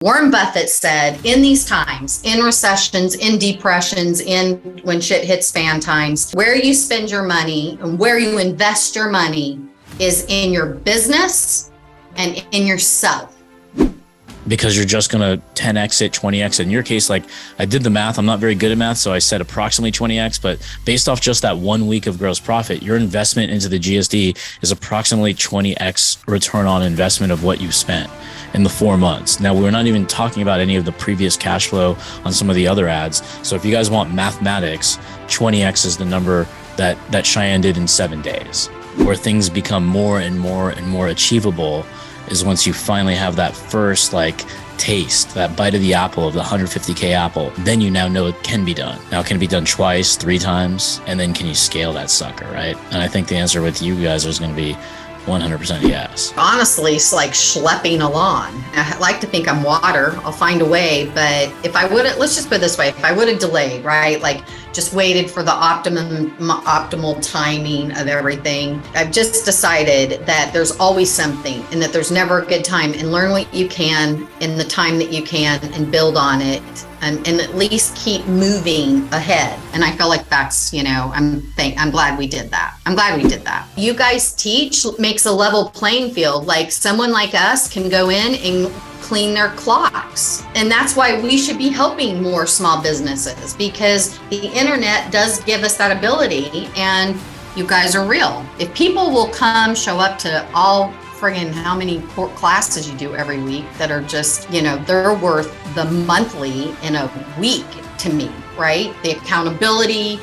Warren Buffett said, in these times, in recessions, in depressions, in when shit hits fan times, where you spend your money and where you invest your money is in your business and in yourself. Because you're just going to 10x it, 20x. In your case, like I did the math, I'm not very good at math, so I said approximately 20x, but based off just that 1 week of gross profit, your investment into the GSD is approximately 20x return on investment of what you spent in the 4 months. Now, we're not even talking about any of the previous cash flow on some of the other ads. So if you guys want mathematics, 20x is the number that Cheyenne did in 7 days. Where things become more and more and more achievable is once you finally have that first taste, that bite of the apple, of the 150K apple, then you now know it can be done. Now, can it be done twice, 3 times? And then can you scale that sucker, right? And I think the answer with you guys is going to be 100% yes. Honestly, it's like schlepping along. I like to think I'm water. I'll find a way. But if I would have, let's just put it this way, if I would have delayed, right? Like just waited for the optimal timing of everything. I've just decided that there's always something and that there's never a good time, and learn what you can in the time that you can and build on it. And at least keep moving ahead. And I feel like that's, I'm glad we did that. I'm glad we did that. You guys teach makes a level playing field. Like someone like us can go in and clean their clocks. And that's why we should be helping more small businesses, because the internet does give us that ability, and you guys are real. If people will come show up to all friggin' how many classes you do every week that are just, they're worth the monthly in a week to me, right? The accountability,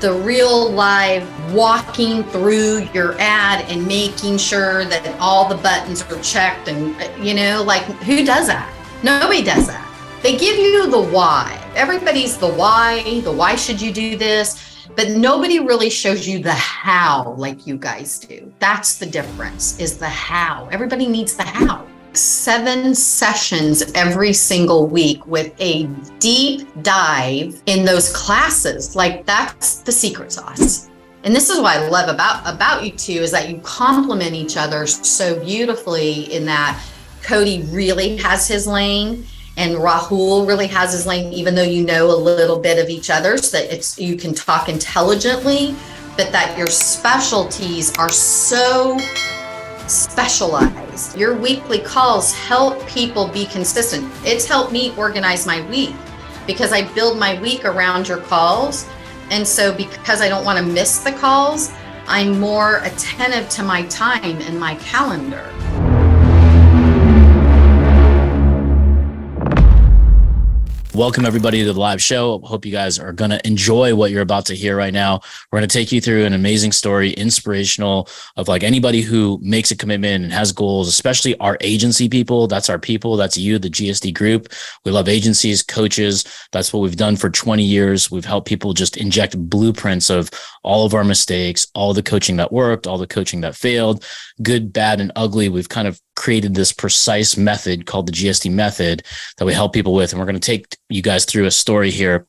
the real live walking through your ad and making sure that all the buttons are checked and, who does that? Nobody does that. They give you the why. Everybody's the why should you do this? But nobody really shows you the how like you guys do. That's the difference, is the how. Everybody needs the how. 7 sessions every single week with a deep dive in those classes. Like that's the secret sauce. And this is what I love about you two, is that you complement each other so beautifully, in that Cody really has his lane and Rahul really has his lane, even though you know a little bit of each other, so that you can talk intelligently, but that your specialties are so specialized. Your weekly calls help people be consistent. It's helped me organize my week, because I build my week around your calls. And so because I don't want to miss the calls, I'm more attentive to my time and my calendar. Welcome everybody to the live show. Hope you guys are going to enjoy what you're about to hear right now. We're going to take you through an amazing story, inspirational, of anybody who makes a commitment and has goals, especially our agency people. That's our people. That's you, the GSD group. We love agencies, coaches. That's what we've done for 20 years. We've helped people just inject blueprints of all of our mistakes, all the coaching that worked, all the coaching that failed, good, bad, and ugly. We've kind of created this precise method called the GSD method that we help people with. And we're going to take you guys through a story here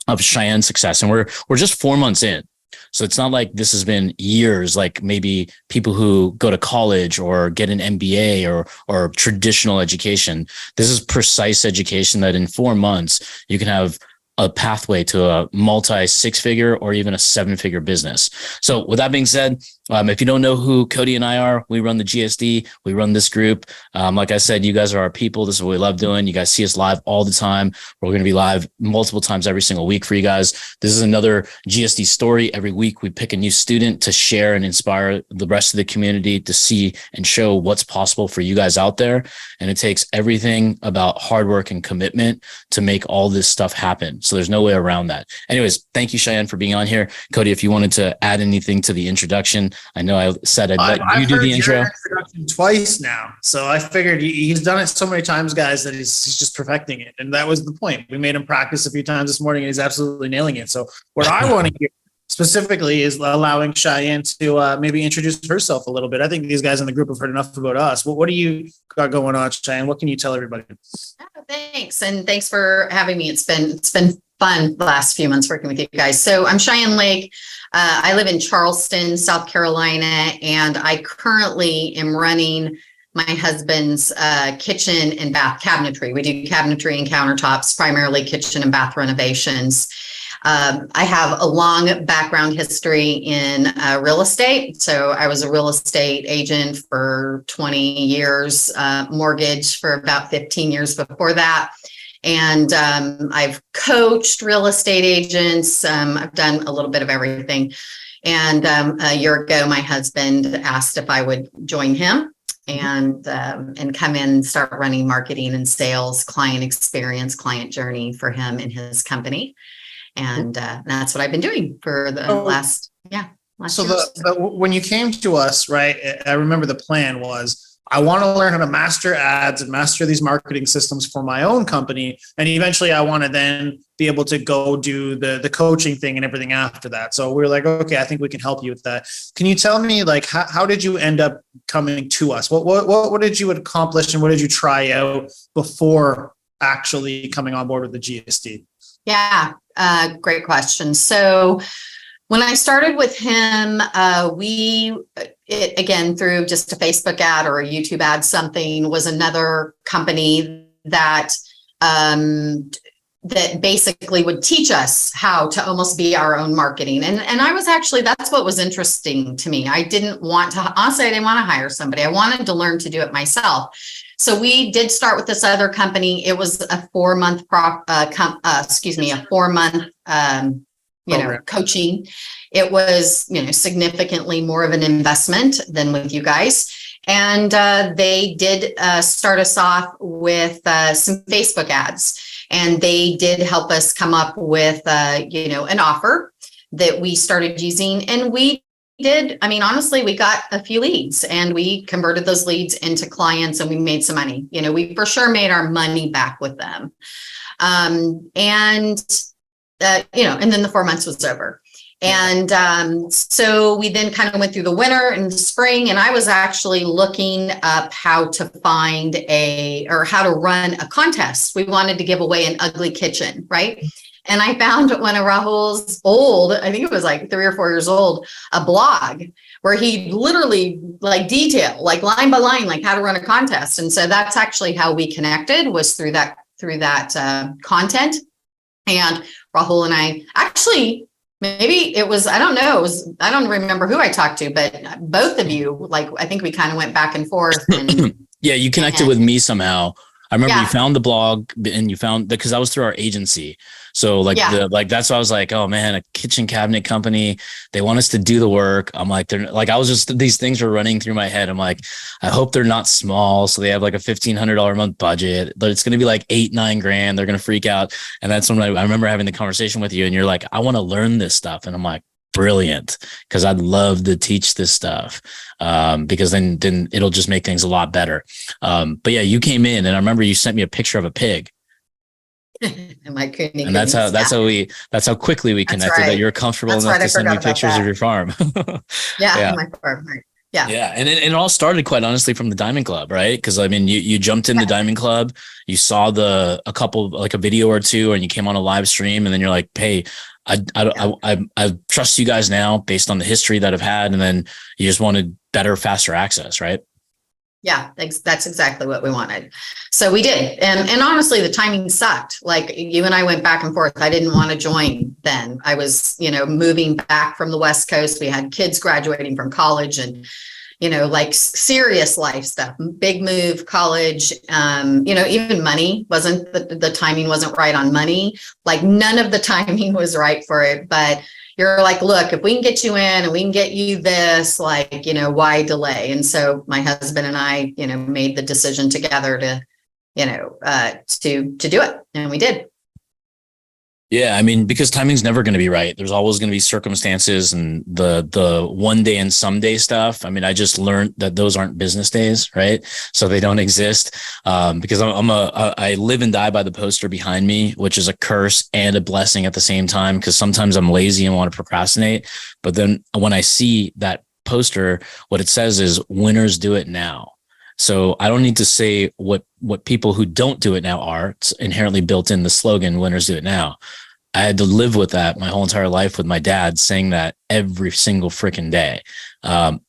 of Cheyenne's success. And we're just 4 months in. So it's not like this has been years, like maybe people who go to college or get an MBA or traditional education. This is precise education that in 4 months, you can have a pathway to a multi 6-figure or even a 7-figure business. So with that being said, if you don't know who Cody and I are, we run the GSD, we run this group. Like I said, you guys are our people. This is what we love doing. You guys see us live all the time. We're going to be live multiple times every single week for you guys. This is another GSD story. Every week we pick a new student to share and inspire the rest of the community to see and show what's possible for you guys out there. And it takes everything about hard work and commitment to make all this stuff happen. So there's no way around that. Anyways, thank you, Cheyenne, for being on here. Cody, if you wanted to add anything to the introduction, I know I said I'd let you do the intro. I've heard your introduction twice now. So I figured he's done it so many times, guys, that he's just perfecting it. And that was the point. We made him practice a few times this morning and he's absolutely nailing it. So what I want to hear specifically is allowing Cheyenne to maybe introduce herself a little bit. I think these guys in the group have heard enough about us. What do you got going on, Cheyenne? What can you tell everybody? Oh, thanks. And thanks for having me. It's been fun the last few months working with you guys. So I'm Cheyanne Lake. I live in Charleston, South Carolina, and I currently am running my husband's kitchen and bath cabinetry. We do cabinetry and countertops, primarily kitchen and bath renovations. I have a long background history in real estate. So I was a real estate agent for 20 years, mortgage for about 15 years before that. And I've coached real estate agents. I've done a little bit of everything. And a year ago, my husband asked if I would join him and come in and start running marketing and sales, client experience, client journey for him and his company. And that's what I've been doing for the last year. When you came to us, right, I remember the plan was, I want to learn how to master ads and master these marketing systems for my own company. And eventually I want to then be able to go do the coaching thing and everything after that. So we were like, okay, I think we can help you with that. Can you tell me, like, how did you end up coming to us? What did you accomplish and what did you try out before actually coming on board with the GSD? Yeah, great question. So when I started with him, again, through just a Facebook ad or a YouTube ad, something was another company that that basically would teach us how to almost be our own marketing. And I was actually, that's what was interesting to me. I didn't want to, honestly, I didn't want to hire somebody. I wanted to learn to do it myself. So we did start with this other company. It was a 4-month, coaching. It was, significantly more of an investment than with you guys. And they did start us off with some Facebook ads. And they did help us come up with, an offer that we started using. And we did, honestly, we got a few leads and we converted those leads into clients and we made some money. We for sure made our money back with them. And then the 4 months was over. And so we then kind of went through the winter and the spring, and I was actually looking up how to how to run a contest. We wanted to give away an ugly kitchen, right? And I found one of Rahul's old, I think it was like 3 or 4 years old, a blog where he literally detail, line by line, how to run a contest. And so that's actually how we connected, was through that content. And Rahul and I actually, maybe it was, I don't know, I don't remember who I talked to, but both of you, I think we kind of went back and forth. And, yeah, you connected with me somehow. I remember you found the blog and you found because that was through our agency. So that's why I was like, oh man, a kitchen cabinet company, they want us to do the work. I'm like, these things were running through my head. I'm like, I hope they're not small. So they have like a $1,500 a month budget, but it's going to be like $8-9 grand. They're going to freak out. And that's when I remember having the conversation with you and you're like, I want to learn this stuff. And I'm like, brilliant, because I'd love to teach this stuff because then it'll just make things a lot better. But yeah, you came in and I remember you sent me a picture of a pig. And that's how quickly we connected, that you're comfortable enough to send me pictures of your farm. Yeah. My farm, right. Yeah. And it all started quite honestly from the Diamond Club, right? Because you jumped in the Diamond Club, you saw a video or two, and you came on a live stream, and then you're like, hey, I trust you guys now based on the history that I've had. And then you just wanted better, faster access, right? Yeah, that's exactly what we wanted. So we did. And honestly, the timing sucked. You and I went back and forth. I didn't want to join then. I was, moving back from the West Coast. We had kids graduating from college and, serious life stuff, big move, college, even money wasn't, the timing wasn't right on money. None of the timing was right for it, but you're like, look, if we can get you in and we can get you this, why delay? And so my husband and I, made the decision together to do it. And we did. Yeah. Because timing's never going to be right. There's always going to be circumstances and the one day and someday stuff. I just learned that those aren't business days, right? So they don't exist. Because I live and die by the poster behind me, which is a curse and a blessing at the same time. Cause sometimes I'm lazy and want to procrastinate. But then when I see that poster, what it says is winners do it now. So I don't need to say what people who don't do it now are. It's inherently built in the slogan, winners do it now. I had to live with that my whole entire life, with my dad saying that every single freaking day,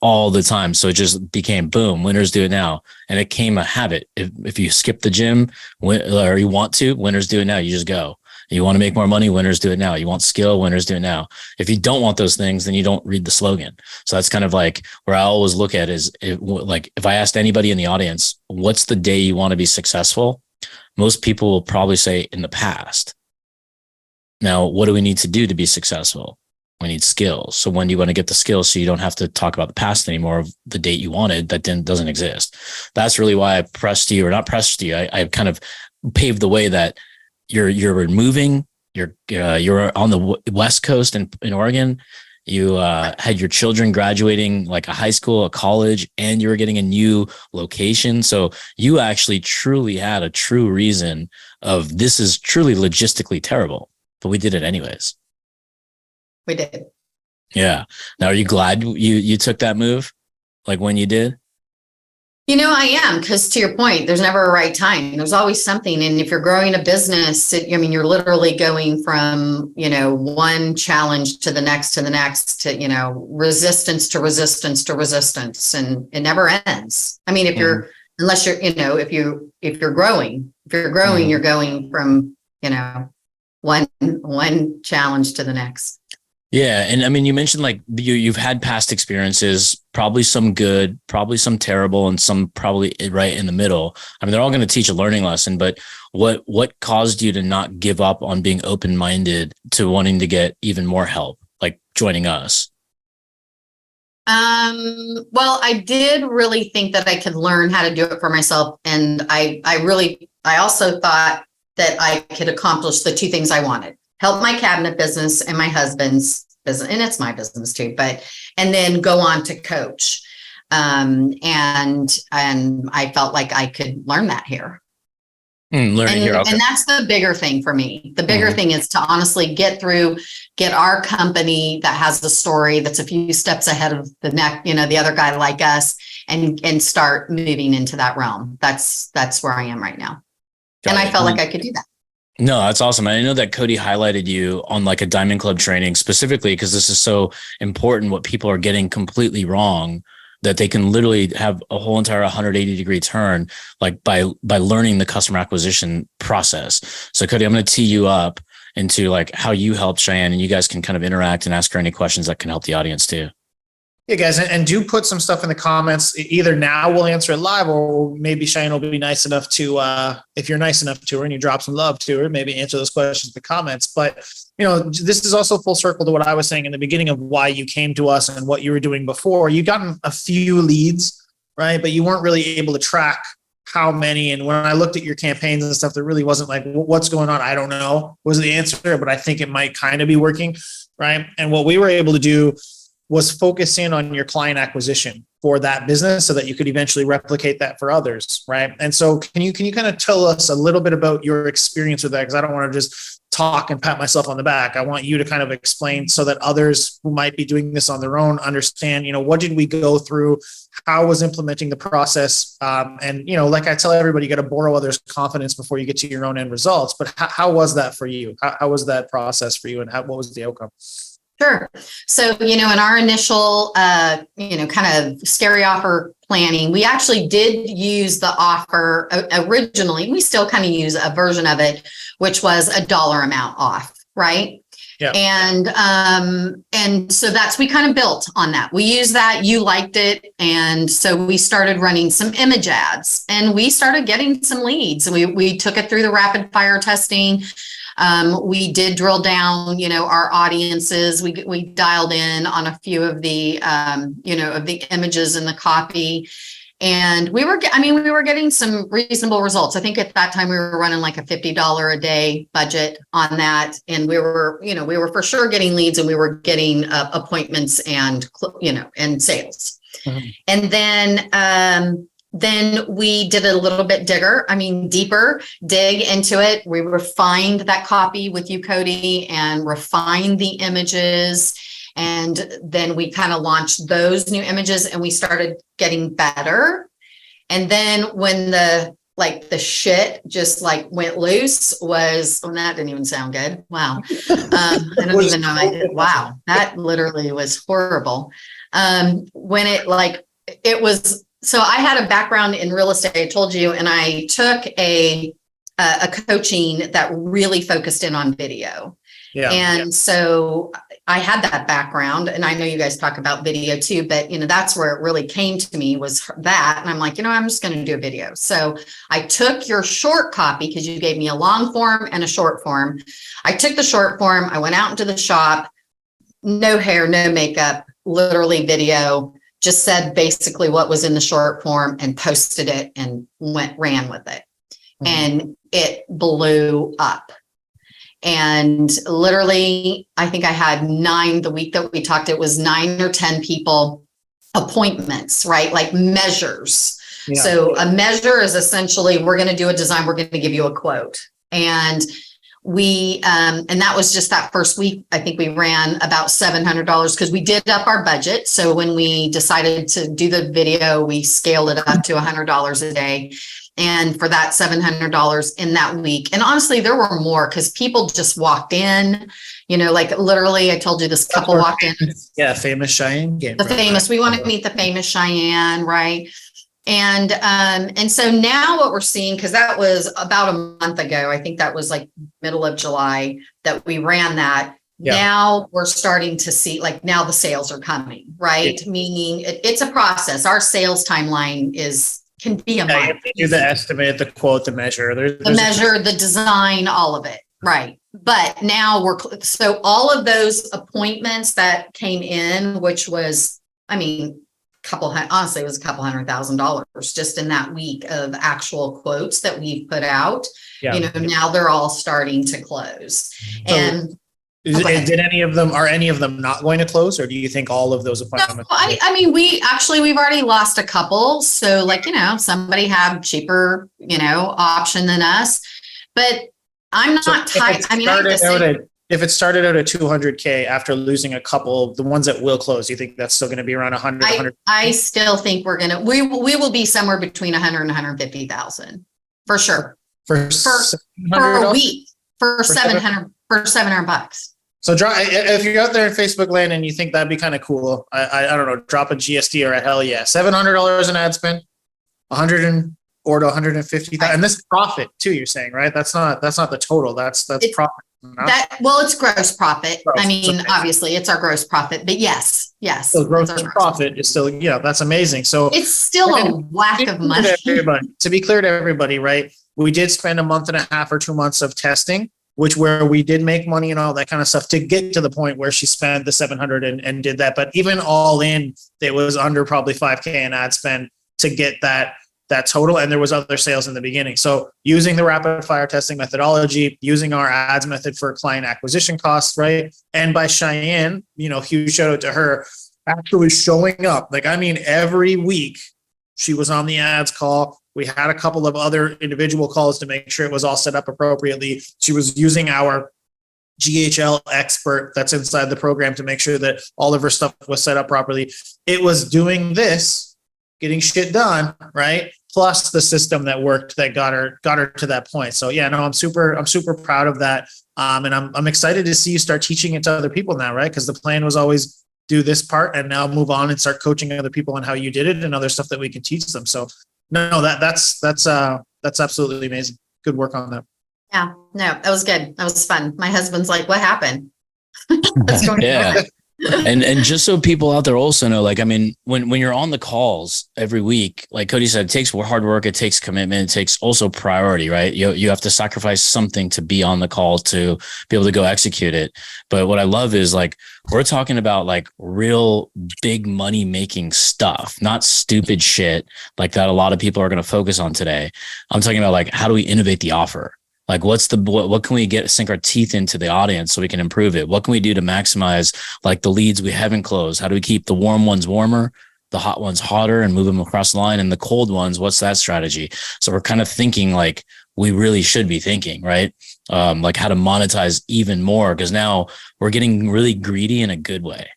all the time. So it just became boom, winners do it now. And it came a habit. If you skip the gym or you want to, winners do it now. You just go. You want to make more money, winners do it now. You want skill, winners do it now. If you don't want those things, then you don't read the slogan. So that's kind of like where I always look at is if I asked anybody in the audience, what's the day you want to be successful? Most people will probably say in the past. Now, what do we need to do to be successful? We need skills. So when do you want to get the skills so you don't have to talk about the past anymore of the date you wanted that doesn't exist? That's really why I pressed you, or not pressed you. I kind of paved the way that you're moving. You're on the West Coast in Oregon. You had your children graduating like a high school, a college, and you were getting a new location. So you actually truly had a true reason of this is truly logistically terrible, but we did it anyways. We did. Yeah. Now, are you glad you took that move? Like when you did? I am, because to your point, there's never a right time. There's always something. And if you're growing a business, you're literally going from, one challenge to the next, to resistance to resistance to resistance. And it never ends. I mean, unless you're, if you're growing, you're going from, one challenge to the next. Yeah. And I mean, you mentioned like you've had past experiences, probably some good, probably some terrible, and some probably right in the middle. I mean, they're all going to teach a learning lesson, but what caused you to not give up on being open-minded to wanting to get even more help, like joining us? Well, I did really think that I could learn how to do it for myself. And I also thought that I could accomplish the two things I wanted: help my cabinet business and my husband's business, and it's my business too, and then go on to coach. And I felt like I could learn that here. Okay. And that's the bigger thing for me. The bigger thing is to honestly get our company that has a story that's a few steps ahead of the other guy like us, and start moving into that realm. That's where I am right now. And I felt like I could do that. No, that's awesome. I know that Cody highlighted you on like a Diamond Club training specifically because this is so important, what people are getting completely wrong, that they can literally have a whole entire 180-degree turn, like by learning the customer acquisition process. So Cody, I'm going to tee you up into like how you helped Cheyanne, and you guys can kind of interact and ask her any questions that can help the audience too. Yeah, guys, and do put some stuff in the comments. Either now we'll answer it live, or maybe Cheyanne will be nice enough to, if you're nice enough to her and you drop some love to her, maybe answer those questions in the comments. But, this is also full circle to what I was saying in the beginning of why you came to us and what you were doing before. You gotten a few leads, right? But you weren't really able to track how many. And when I looked at your campaigns and stuff, there really wasn't like, what's going on? I don't know was the answer, but I think it might kind of be working, right? And what we were able to do was focus in on your client acquisition for that business so that you could eventually replicate that for others, right? And so can you kind of tell us a little bit about your experience with that? Because I don't want to just talk and pat myself on the back. I want you to kind of explain so that others who might be doing this on their own understand, what did we go through? How was implementing the process? And, like I tell everybody, you got to borrow others' confidence before you get to your own end results. But how was that for you? How was that process for you? And what was the outcome? Sure. So, in our initial, kind of scary offer planning, we actually did use the offer originally. We still kind of use a version of it, which was a dollar amount off, right? Yeah. And so we kind of built on that. We used that, you liked it. And so we started running some image ads, and we started getting some leads, and we took it through the rapid fire testing. We did drill down, our audiences. We dialed in on a few of the, of the images and the copy, and we were getting some reasonable results. I think at that time we were running like a $50 a day budget on that, and we were for sure getting leads, and we were getting appointments and sales. Mm-hmm. And then we did a little bit deeper dig into it. We refined that copy with you, Cody, and refined the images. And then we kind of launched those new images, and we started getting better. And then when the like the shit just like went loose was, oh, that didn't even sound good. Wow. I don't even know. Wow. That literally was horrible. When it was, so I had a background in real estate, I told you, and I took a coaching that really focused in on video. Yeah. And so I had that background, and I know you guys talk about video too, but that's where it really came to me, was that. And I'm like, I'm just going to do a video. So I took your short copy, because you gave me a long form and a short form. I took the short form. I went out into the shop, no hair, no makeup, literally video, just said basically what was in the short form and posted it and ran with it. Mm-hmm. And it blew up. And literally, I think I had 9 the week that we talked. It was 9 or 10 people appointments, right? Like measures. Yeah. So a measure is essentially, we're going to do a design. We're going to give you a quote. And we, and that was just that first week. I think we ran about $700 because we did up our budget. So when we decided to do the video, we scaled it up to $100 a day. And for that $700 in that week. And honestly, there were more, because people just walked in, like literally, I told you this couple walked in. Yeah. Famous Cheyenne. We want to meet the famous Cheyenne. Right. And so now what we're seeing, because that was about a month ago, I think that was like middle of July that we ran that. Yeah. Now we're starting to see, like, now the sales are coming, right? Yeah. Meaning it's a process. Our sales timeline can be a month. You do the estimate, the quote, the measure. The measure, the design, all of it. Right. But now so all of those appointments that came in, which was, honestly, it was $200,000 just in that week of actual quotes that we put out. Yeah. Now they're all starting to close. So and did any of them, are any of them not going to close, or do you think all of those appointments? No, we've already lost a couple. So somebody had cheaper, option than us, but I'm not tight. If it started out at 200K after losing a couple, the ones that will close, you think that's still going to be around 100? I still think we will be somewhere between 100 and 150,000 for sure. For a week, for $700. So if you're out there in Facebook land and you think that'd be kind of cool, I don't know, drop a GSD or a hell yeah. $700 in ad spend, 100 or to 150,000, and this is profit too. You're saying, right? That's not the total. That's profit. It's gross profit. Obviously it's our gross profit, but yes. So gross profit is still, that's amazing. So it's still a whack of money. To be clear to everybody, right? We did spend a month and a half or 2 months of testing, where we did make money and all that kind of stuff to get to the point where she spent the 700 and did that. But even all in, it was under probably 5K in ad spend to get that total. And there was other sales in the beginning. So using the rapid fire testing methodology, using our ads method for client acquisition costs, right? And by Cheyenne, huge shout out to her, actually showing up. Every week she was on the ads call. We had a couple of other individual calls to make sure it was all set up appropriately. She was using our GHL expert that's inside the program to make sure that all of her stuff was set up properly. It was doing this, getting shit done, right? Plus the system that worked that got her to that point. So yeah, no, I'm super proud of that. And I'm excited to see you start teaching it to other people now, right? Because the plan was always do this part and now move on and start coaching other people on how you did it and other stuff that we can teach them. So no, that's absolutely amazing. Good work on that. Yeah, no, that was good. That was fun. My husband's like, what happened? What's going on? And just so people out there also know, when you're on the calls every week, like Cody said, it takes hard work, it takes commitment, it takes also priority, right? You have to sacrifice something to be on the call to be able to go execute it. But what I love is we're talking about real big money making stuff, not stupid shit like that a lot of people are going to focus on today. I'm talking about how do we innovate the offer? What can we sink our teeth into the audience so we can improve it? What can we do to maximize the leads we haven't closed? How do we keep the warm ones warmer, the hot ones hotter and move them across the line, and the cold ones, what's that strategy? So we're kind of thinking we really should be thinking, right? How to monetize even more, because now we're getting really greedy in a good way.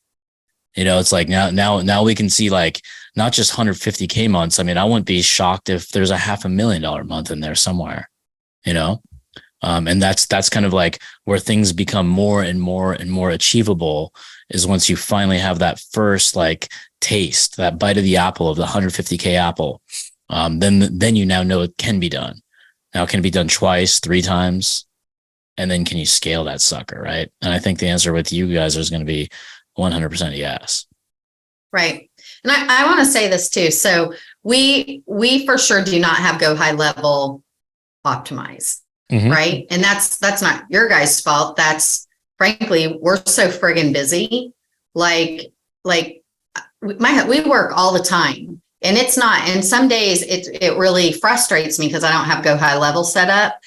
It's like now we can see like not just 150K months. I mean, I wouldn't be shocked if there's a $500,000 month in there somewhere, and that's kind of like where things become more and more and more achievable, is once you finally have that first like taste, that bite of the apple of the 150K apple. Then you now know it can be done. Now it can be done twice, 3 times, and then can you scale that sucker, right? And I think the answer with you guys is going to be 100% yes. Right. And I want to say this too. So we for sure do not have go high level optimize, right? And that's not your guys' fault. That's frankly, we're so friggin' busy. Like we work all the time, and it's not, and some days it really frustrates me because I don't have go high level set up,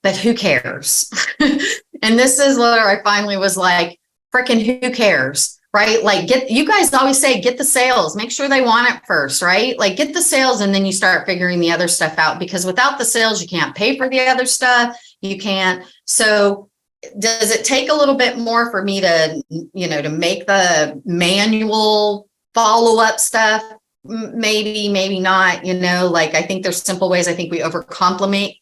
but who cares? And this is where I finally was like, freaking who cares? Right? Like you guys always say, get the sales, make sure they want it first, right? Like get the sales and then you start figuring the other stuff out, because without the sales, you can't pay for the other stuff. You can't. So does it take a little bit more for me to, to make the manual follow-up stuff? Maybe not, like I think there's simple ways. I think we overcomplicate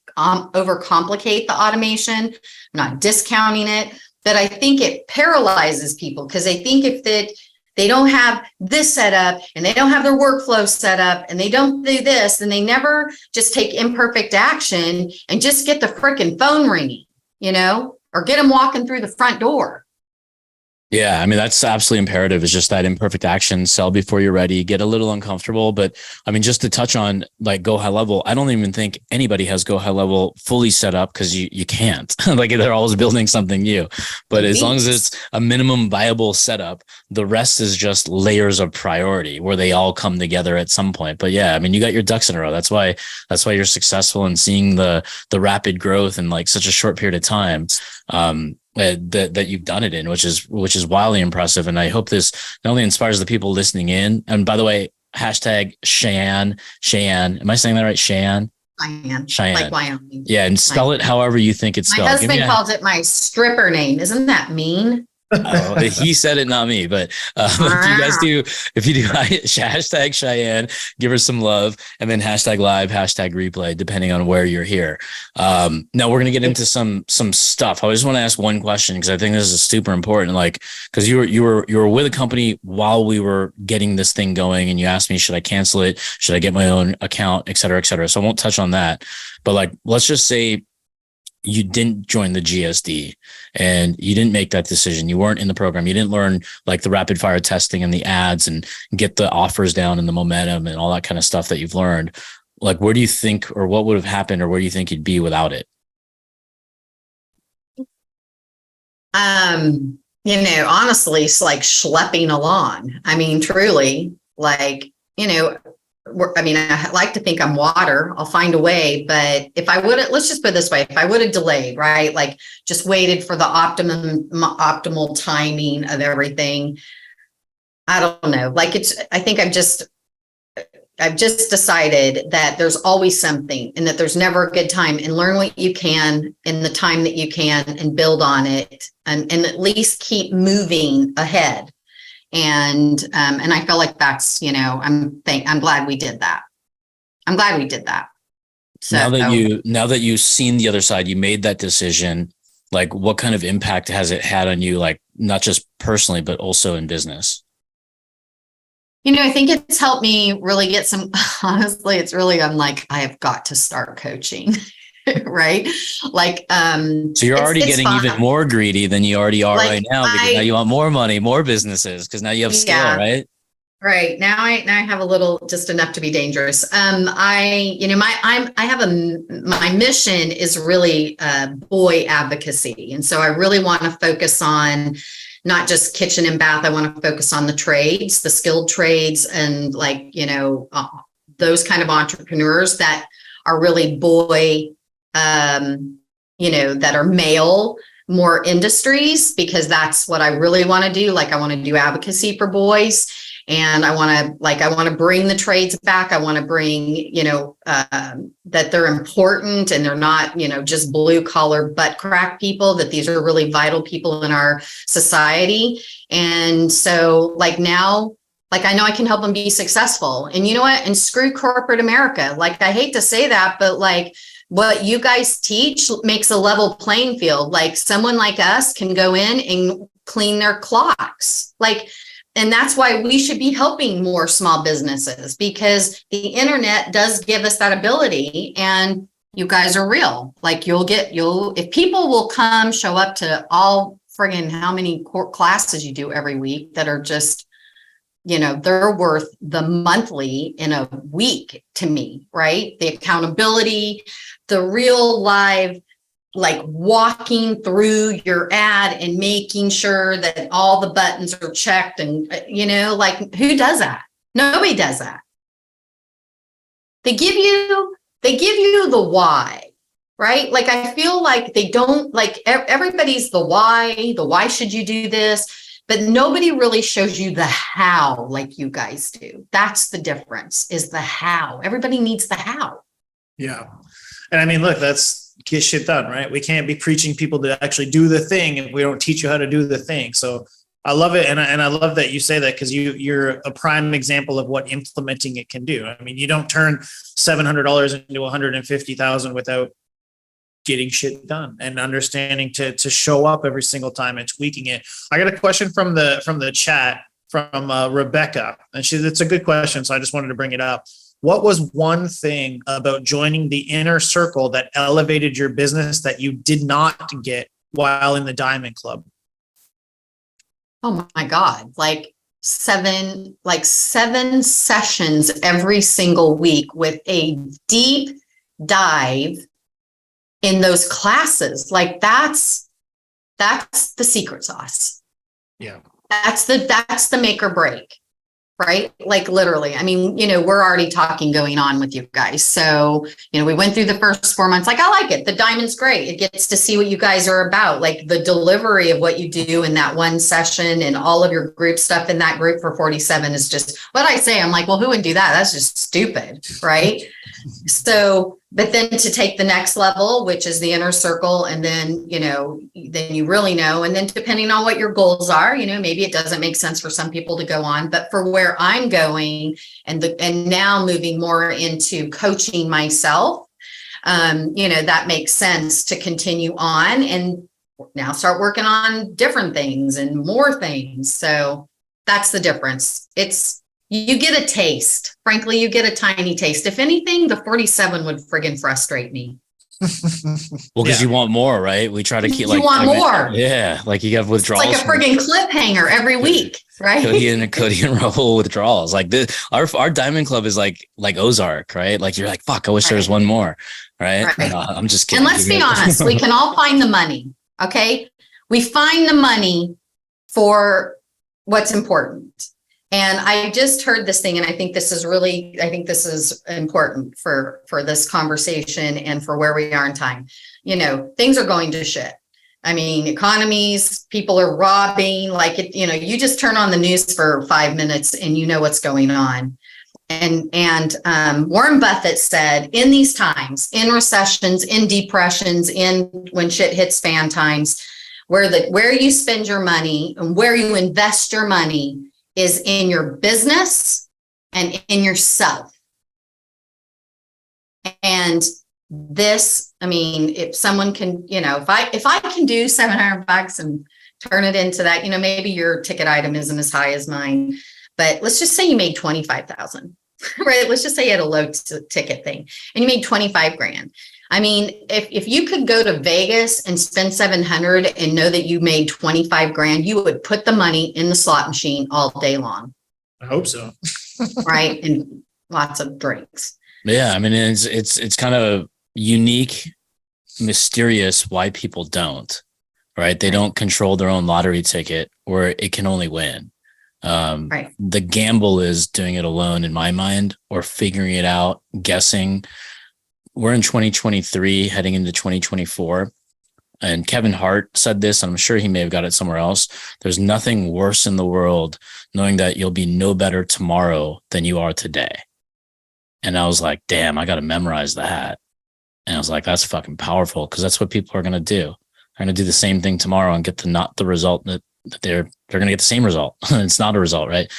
the automation. I'm not discounting it. That I think it paralyzes people because they think if they don't have this set up and they don't have their workflow set up and they don't do this, then they never just take imperfect action and just get the freaking phone ringing, or get them walking through the front door. Yeah, I mean, that's absolutely imperative. It's just that imperfect action, sell before you're ready, get a little uncomfortable. But I mean, just to touch on like go high level, I don't even think anybody has go high level fully set up, because you can't. Like they're always building something new. But as long as it's a minimum viable setup, the rest is just layers of priority where they all come together at some point. But yeah, I mean, you got your ducks in a row. That's why you're successful in seeing the rapid growth in like such a short period of time. That you've done it in, which is wildly impressive. And I hope this not only inspires the people listening in, and by the way, hashtag Cheyanne. Am I saying that right? Cheyenne, like Wyoming. Yeah. And spell it however you think it's spelled. My husband calls it my stripper name. Isn't that mean? He said it, not me, but if you do hashtag Cheyanne, give her some love, and then hashtag live, hashtag replay, depending on where you're here. Now we're going to get into some stuff. I just want to ask one question, because I think this is super important. Like, because you were with a company while we were getting this thing going, and you asked me, should I cancel it? Should I get my own account, et cetera, et cetera. So I won't touch on that, but like, let's just say you didn't join the GSD and you didn't make that decision. You weren't in the program. You didn't learn like the rapid fire testing and the ads and get the offers down and the momentum and all that kind of stuff that you've learned. Like, where do you think, or what would have happened, or where do you think you'd be without it? Honestly, it's like schlepping along. I mean, truly, like, I like to think I'm water. I'll find a way, but if I would, let's just put it this way: if I would have delayed, right, like just waited for the optimal timing of everything, I don't know. Like I think I've just decided that there's always something, and that there's never a good time, and learn what you can in the time that you can and build on it, and at least keep moving ahead. And I feel like that's, I'm glad we did that. I'm glad we did that. So now that you've seen the other side, you made that decision, like what kind of impact has it had on you? Like not just personally, but also in business? I think it's helped me really get honestly, it's really, I'm like, I have got to start coaching. Right. Like, so you're already getting even more greedy than you already are right now, because now you want more money, more businesses, because now you have scale, right? Right. Now I have a little, just enough to be dangerous. My mission is really boy advocacy. And so I really want to focus on not just kitchen and bath. I want to focus on the trades, the skilled trades, and like, those kind of entrepreneurs that are really boy, that are male, more industries, because that's what I really want to do. Like I want to do advocacy for boys. And I want to bring the trades back. I want to bring, that they're important and they're not, just blue collar butt crack people, that these are really vital people in our society. And so now, I know I can help them be successful. And you know what? And screw corporate America. I hate to say that, but what you guys teach makes a level playing field. Someone like us can go in and clean their clocks. And that's why we should be helping more small businesses, because the internet does give us that ability, and you guys are real. If people will come show up to all friggin' how many classes you do every week that are just, they're worth the monthly in a week to me, right? The accountability, the real live, walking through your ad and making sure that all the buttons are checked, and who does that? Nobody does that. They give you the why, right? I feel like they don't, everybody's the why should you do this, but nobody really shows you the how like you guys do. That's the difference, is the how. Everybody needs the how. Yeah. And I mean, look, that's get shit done, right? We can't be preaching people to actually do the thing if we don't teach you how to do the thing. So I love it. And I love that you say that, because you're a prime example of what implementing it can do. I mean, you don't turn $700 into $150,000 without getting shit done and understanding to show up every single time and tweaking it. I got a question from the chat from Rebecca, and it's a good question. So I just wanted to bring it up. What was one thing about joining the inner circle that elevated your business that you did not get while in the Diamond Club? Oh my God. Seven sessions every single week with a deep dive in those classes. That's the secret sauce. Yeah. That's the make or break. Right? Literally. I mean, we're already talking going on with you guys. So, we went through the first 4 months. I like it. The Diamond's great. It gets to see what you guys are about. The delivery of what you do in that one session and all of your group stuff in that group for 47 is just what I say. I'm well, who would do that? That's just stupid. Right. So, but then to take the next level, which is the inner circle, and then, then you really know. And then depending on what your goals are, maybe it doesn't make sense for some people to go on, but for where I'm going and now moving more into coaching myself, that makes sense to continue on and now start working on different things and more things. So that's the difference. You get a taste. Frankly, you get a tiny taste. If anything, the 47 would friggin' frustrate me. Well, because you want more, right? We try to keep you want more. Yeah, you have withdrawals. It's a friggin' cliffhanger every week, right? Cody and Raul withdrawals. Our Diamond Club is like Ozark, right? You're fuck, I wish there was one more, right? I'm just kidding. And let's be honest, we can all find the money. Okay, we find the money for what's important. And I just heard this thing, and I think this is important for this conversation and for where we are in time. Things are going to shit. I mean, economies, people are robbing, you just turn on the news for 5 minutes and you know what's going on. And Warren Buffett said, in these times, in recessions, in depressions, in when shit hits fan times, where you spend your money and where you invest your money is in your business and in yourself. And this, I mean, if someone can, if I can do $700 and turn it into that, maybe your ticket item isn't as high as mine, but let's just say you made 25,000, right? Let's just say you had a low ticket thing and you made 25 grand. I mean, if you could go to Vegas and spend 700 and know that you made 25 grand, you would put the money in the slot machine all day long. I hope so. Right. And lots of drinks. Yeah. I mean, it's kind of unique, mysterious why people don't, right? They don't control their own lottery ticket, or it can only win. Right. The gamble is doing it alone, in my mind, or figuring it out, guessing. We're in 2023, heading into 2024. and Kevin Hart said this, and I'm sure he may have got it somewhere else. There's nothing worse in the world knowing that you'll be no better tomorrow than you are today. And I was like, damn, I got to memorize that. And I was like, that's fucking powerful, because that's what people are going to do. They're going to do the same thing tomorrow and get to not the result that they're going to get the same result. It's not a result, right?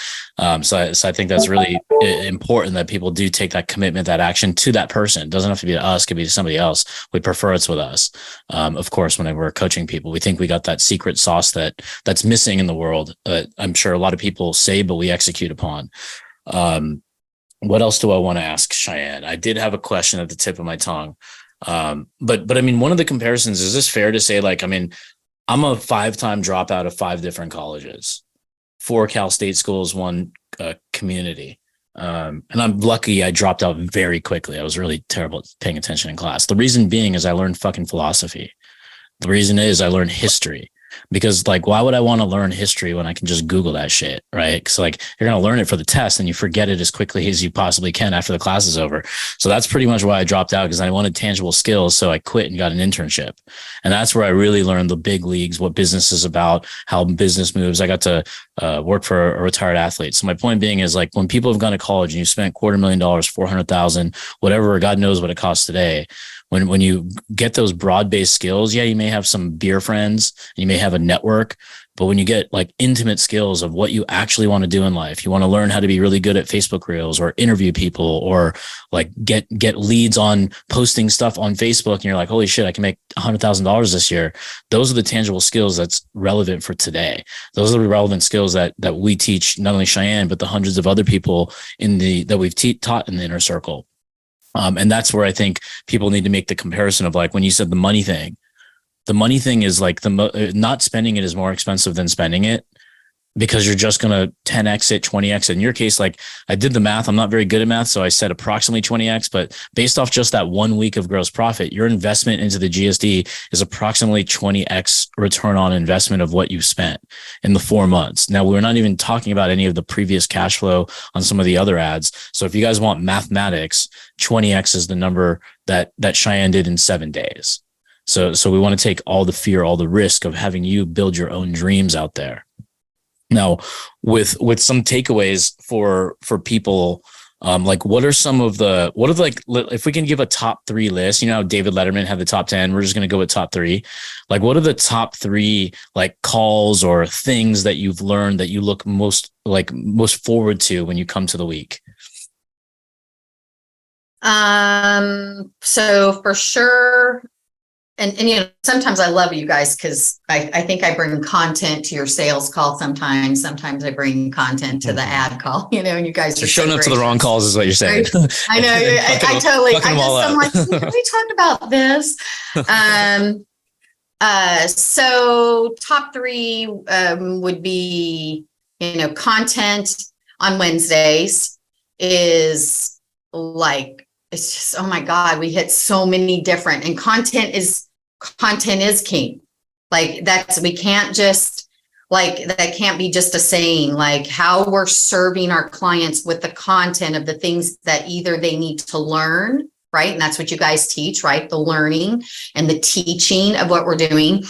So I think that's really important that people do take that commitment, that action to that person. It doesn't have to be to us, it could be to somebody else. We prefer it's with us. Of course, when we're coaching people, we think we got that secret sauce that's missing in the world. I'm sure a lot of people say, but we execute upon. What else do I want to ask Cheyanne? I did have a question at the tip of my tongue. But I mean, one of the comparisons, is this fair to say, like, I mean, I'm a 5-time dropout of 5 different colleges, 4 Cal State schools, 1 community. And I'm lucky I dropped out very quickly. I was really terrible at paying attention in class. The reason being is I learned fucking philosophy. The reason is I learned history. Because, like, why would I want to learn history when I can just Google that shit, right? Because, like, you're going to learn it for the test and you forget it as quickly as you possibly can after the class is over. So that's pretty much why I dropped out, because I wanted tangible skills. So I quit and got an internship. And that's where I really learned the big leagues, what business is about, how business moves. I got to work for a retired athlete. So my point being is, like, when people have gone to college and you spent $250,000, $400,000, whatever, God knows what it costs today. When you get those broad-based skills, yeah, you may have some beer friends, you may have a network, but when you get, like, intimate skills of what you actually want to do in life, you want to learn how to be really good at Facebook Reels, or interview people, or, like, get leads on posting stuff on Facebook, and you're like, holy shit, I can make $100,000 this year. Those are the tangible skills that's relevant for today. Those are the relevant skills that we teach, not only Cheyanne, but the hundreds of other people that we've taught in the inner circle. And that's where I think people need to make the comparison of, like, when you said the money thing is, like, not spending it is more expensive than spending it, because you're just going to 10x it, 20x. In your case, like, I did the math. I'm not very good at math, so I said approximately 20x, but based off just that 1 week of gross profit, your investment into the GSD is approximately 20x return on investment of what you spent in the 4 months. Now, we're not even talking about any of the previous cash flow on some of the other ads. So if you guys want mathematics, 20x is the number that Cheyanne did in 7 days. So we want to take all the fear, all the risk of having you build your own dreams out there. Now, with some takeaways for people, like, what are if we can give a top 3 list, you know how David Letterman had the top 10, we're just going to go with top 3. Like, what are the top 3, like, calls or things that you've learned that you look most forward to when you come to the week? So for sure, and you know, sometimes I love you guys, because I think I bring content to your sales call. Sometimes I bring content to the ad call, you know, and you guys are showing up to the wrong calls is what you're saying. I know. I totally, I'm like, can we talk about this? So top 3 would be, you know, content on Wednesdays is, like, it's just, oh my God, we hit so many different, and content is king. Like, we can't just, like, that can't be just a saying, like, how we're serving our clients with the content of the things that either they need to learn, right? And that's what you guys teach, right? The learning and the teaching of what we're doing.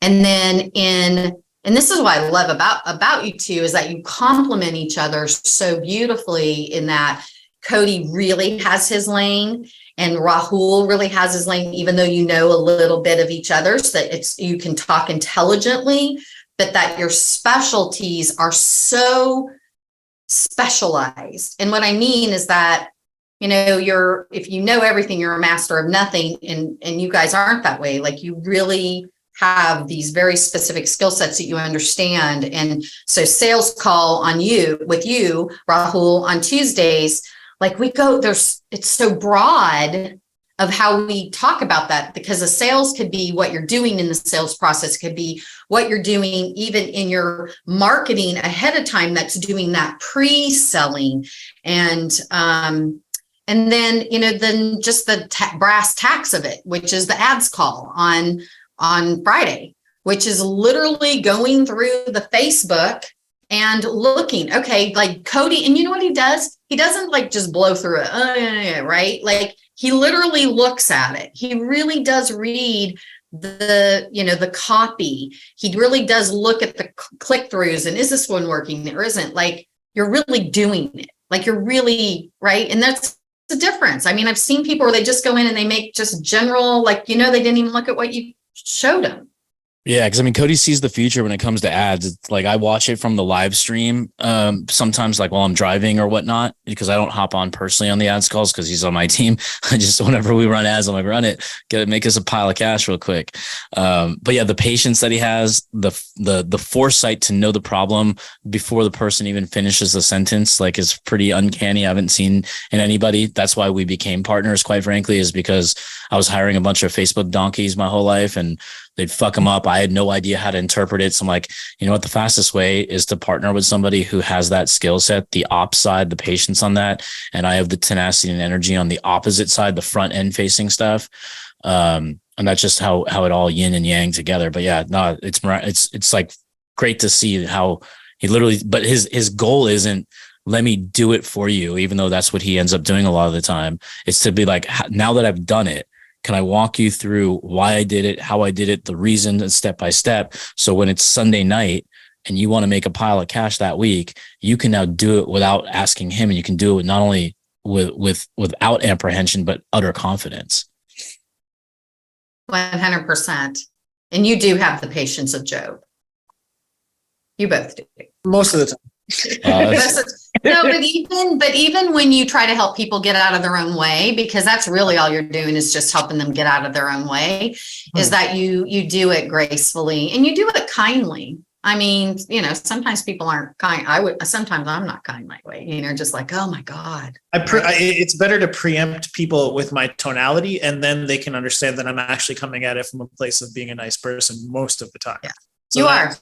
And then and this is what I love about you two, is that you complement each other so beautifully, in that Cody really has his lane and Rahul really has his lane, even though you know a little bit of each other, so that you can talk intelligently, but that your specialties are so specialized. And what I mean is that, you know, if you know everything, you're a master of nothing, and you guys aren't that way. Like, you really have these very specific skill sets that you understand. And so sales call with you, Rahul, on Tuesdays, like, it's so broad of how we talk about that, because the sales could be what you're doing in the sales process, could be what you're doing even in your marketing ahead of time, that's doing that pre-selling. And then, you know, then just the brass tacks of it, which is the ads call on Friday, which is literally going through the Facebook and looking, okay, like Cody, and you know what he does? He doesn't, like, just blow through it, right? Like, he literally looks at it. He really does read the copy. He really does look at the click-throughs and is this one working or isn't? Like, you're really doing it. Like, you're really right. And that's the difference. I mean, I've seen people where they just go in and they make just general, like, they didn't even look at what you showed them. Yeah, because I mean, Cody sees the future when it comes to ads. It's like I watch it from the live stream, sometimes like while I'm driving or whatnot, because I don't hop on personally on the ads calls because he's on my team. I just, whenever we run ads, I'm like, run it, make us a pile of cash real quick. But yeah, the patience that he has, the foresight to know the problem before the person even finishes the sentence, like, is pretty uncanny. I haven't seen in anybody. That's why we became partners, quite frankly, is because I was hiring a bunch of Facebook donkeys my whole life, and they'd fuck them up. I had no idea how to interpret it. So I'm like, you know what? The fastest way is to partner with somebody who has that skill set, the ops side, the patience on that. And I have the tenacity and energy on the opposite side, the front end facing stuff. And that's just how it all yin and yang together. But yeah, no, it's like great to see how he literally, but his goal isn't, let me do it for you, even though that's what he ends up doing a lot of the time. It's to be like, now that I've done it, can I walk you through why I did it, how I did it, the reason, and step by step? So when it's Sunday night and you want to make a pile of cash that week, you can now do it without asking him, and you can do it not only without apprehension, but utter confidence. 100%. And you do have the patience of Job. You both do. Most of the time. No, but even when you try to help people get out of their own way, because that's really all you're doing is just helping them get out of their own way, is that you do it gracefully and you do it kindly. I mean, sometimes people aren't kind. Sometimes I'm not kind that way, just like, oh my God. It's better to preempt people with my tonality, and then they can understand that I'm actually coming at it from a place of being a nice person most of the time. Yeah, so you are.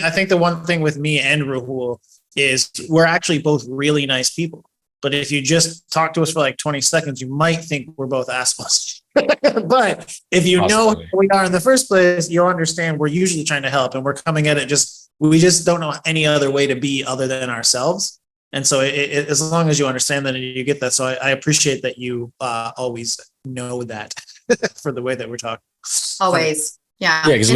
I think the one thing with me and Rahul is we're actually both really nice people. But if you just talk to us for like 20 seconds, you might think we're both assholes. But if you know who we are in the first place, you'll understand we're usually trying to help, and we're coming at it we just don't know any other way to be other than ourselves. And so as long as you understand that and you get that. So I appreciate that you always know that for the way that we're talking. Always. Yeah. Yeah. Because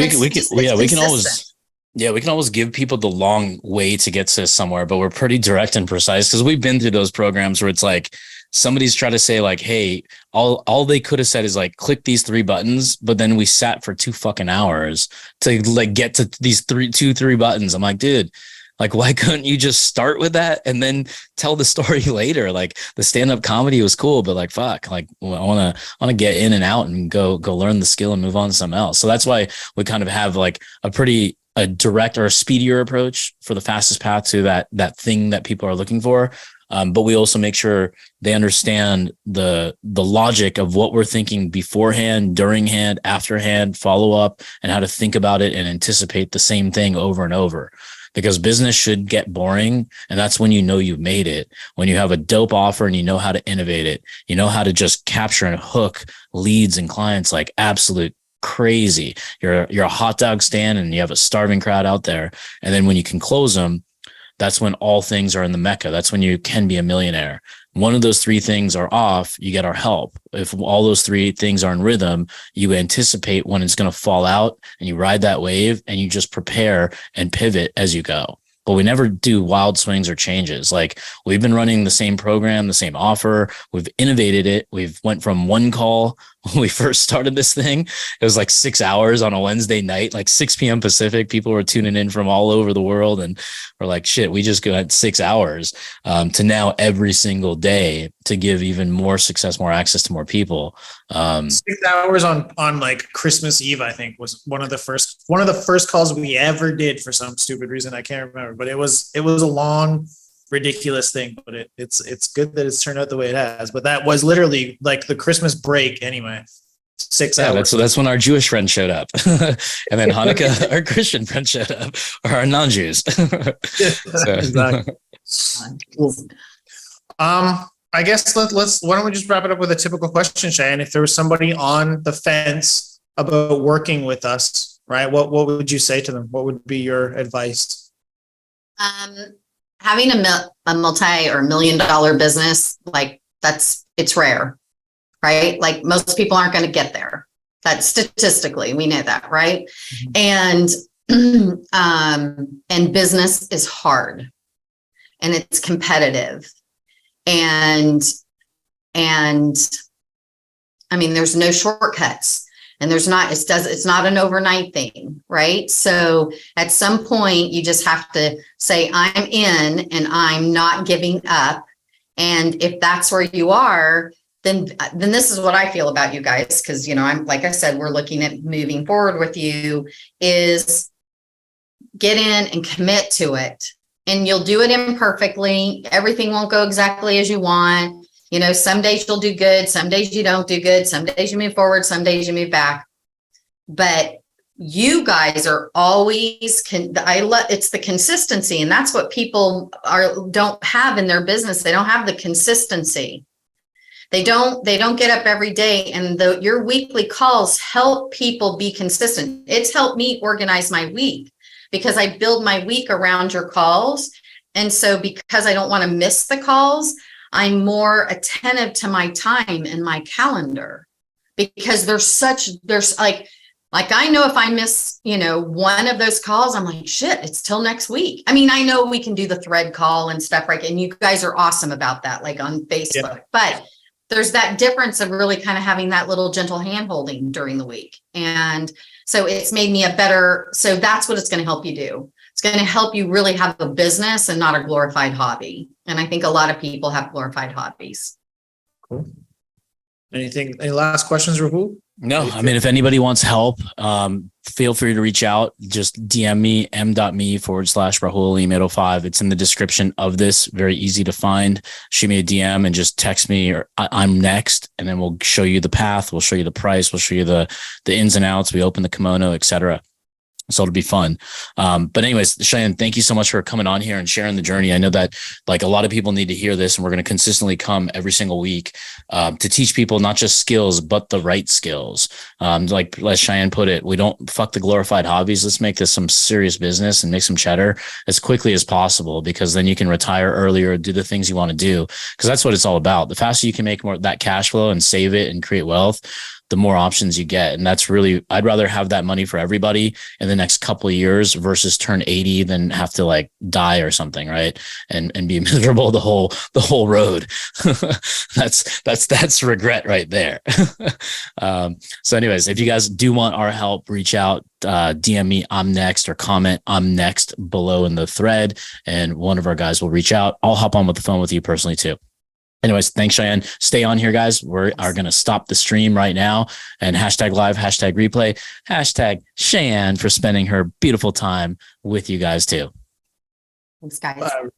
we can always give people the long way to get to somewhere, but we're pretty direct and precise, because we've been through those programs where it's like somebody's trying to say like, hey, all they could have said is like, click these 3 buttons. But then we sat for 2 fucking hours to like get to these 3 buttons. I'm like, dude, like, why couldn't you just start with that and then tell the story later? Like, the stand-up comedy was cool, but like, fuck, like, I want to get in and out and go learn the skill and move on to something else. So that's why we kind of have like a direct or a speedier approach for the fastest path to that thing that people are looking for. But we also make sure they understand the logic of what we're thinking beforehand, duringhand, afterhand, follow up, and how to think about it and anticipate the same thing over and over. Because business should get boring, and that's when you know you've made it. When you have a dope offer and you know how to innovate it, you know how to just capture and hook leads and clients like absolute crazy. You're a hot dog stand and you have a starving crowd out there. And then when you can close them, that's when all things are in the Mecca. That's when you can be a millionaire. One of those 3 things are off, you get our help. If all those 3 things are in rhythm, you anticipate when it's going to fall out, and you ride that wave, and you just prepare and pivot as you go. But we never do wild swings or changes. Like, we've been running the same program, the same offer. We've innovated it. We've went from 1 call when we first started this thing. It was like 6 hours on a Wednesday night, like 6 p.m. Pacific. People were tuning in from all over the world, and we're like, shit, we just got 6 hours to now every single day to give even more success, more access to more people. 6 hours on like Christmas Eve, I think, was one of the first calls we ever did for some stupid reason. I can't remember, but it was a long, ridiculous thing, but it's good that it's turned out the way it has. But that was literally like the Christmas break anyway. 6 hours. That's when our Jewish friend showed up. And then Hanukkah, our Christian friend showed up, or our non-Jews. Exactly. I guess why don't we just wrap it up with a typical question, Cheyenne? If there was somebody on the fence about working with us, right, what would you say to them? What would be your advice? Having a multi or $1 million business, like it's rare, right? Like, most people aren't going to get there. That's statistically, we know that, right? Mm-hmm. And business is hard and it's competitive. And I mean, there's no shortcuts. And it's not an overnight thing, right? So at some point you just have to say, I'm in and I'm not giving up. And if that's where you are, then this is what I feel about you guys. Cause I'm, like I said, we're looking at moving forward with you, is get in and commit to it. And you'll do it imperfectly. Everything won't go exactly as you want. Some days you'll do good. Some days you don't do good. Some days you move forward. Some days you move back. But you guys are always, it's the consistency. And that's what people don't have in their business. They don't have the consistency. They don't get up every day, and your weekly calls help people be consistent. It's helped me organize my week because I build my week around your calls. And so because I don't want to miss the calls, I'm more attentive to my time and my calendar, because there's like, I know if I miss, one of those calls, I'm like, shit, it's till next week. I mean, I know we can do the thread call and stuff, right? And you guys are awesome about that, like on Facebook, yeah. But there's that difference of really kind of having that little gentle hand holding during the week. And so it's made me so that's what it's going to help you do. It's going to help you really have a business and not a glorified hobby. And I think a lot of people have glorified hobbies. Cool. Any last questions, Rahul? No, I mean, if anybody wants help, feel free to reach out. Just DM me, m.me/Rahul_email05. It's in the description of this. Very easy to find. Shoot me a DM and just text me, or I'm next. And then we'll show you the path. We'll show you the price. We'll show you the ins and outs. We open the kimono, etc. So it'll be fun. But anyways, Cheyanne, thank you so much for coming on here and sharing the journey. I know that like a lot of people need to hear this, and we're going to consistently come every single week to teach people not just skills, but the right skills. Like as Cheyanne put it, we don't fuck the glorified hobbies. Let's make this some serious business and make some cheddar as quickly as possible, because then you can retire earlier, do the things you want to do, because that's what it's all about. The faster you can make more that cash flow and save it and create wealth, the more options you get. And that's really, I'd rather have that money for everybody in the next couple of years versus turn 80 than have to like die or something. Right. And be miserable the whole road. that's regret right there. So anyways, if you guys do want our help, reach out, DM me, I'm next, or comment, I'm next below in the thread, and one of our guys will reach out. I'll hop on with the phone with you personally too. Anyways, thanks, Cheyanne. Stay on here, guys. We are going to stop the stream right now, and #live, #replay, #Cheyanne for spending her beautiful time with you guys too. Thanks, guys. Bye.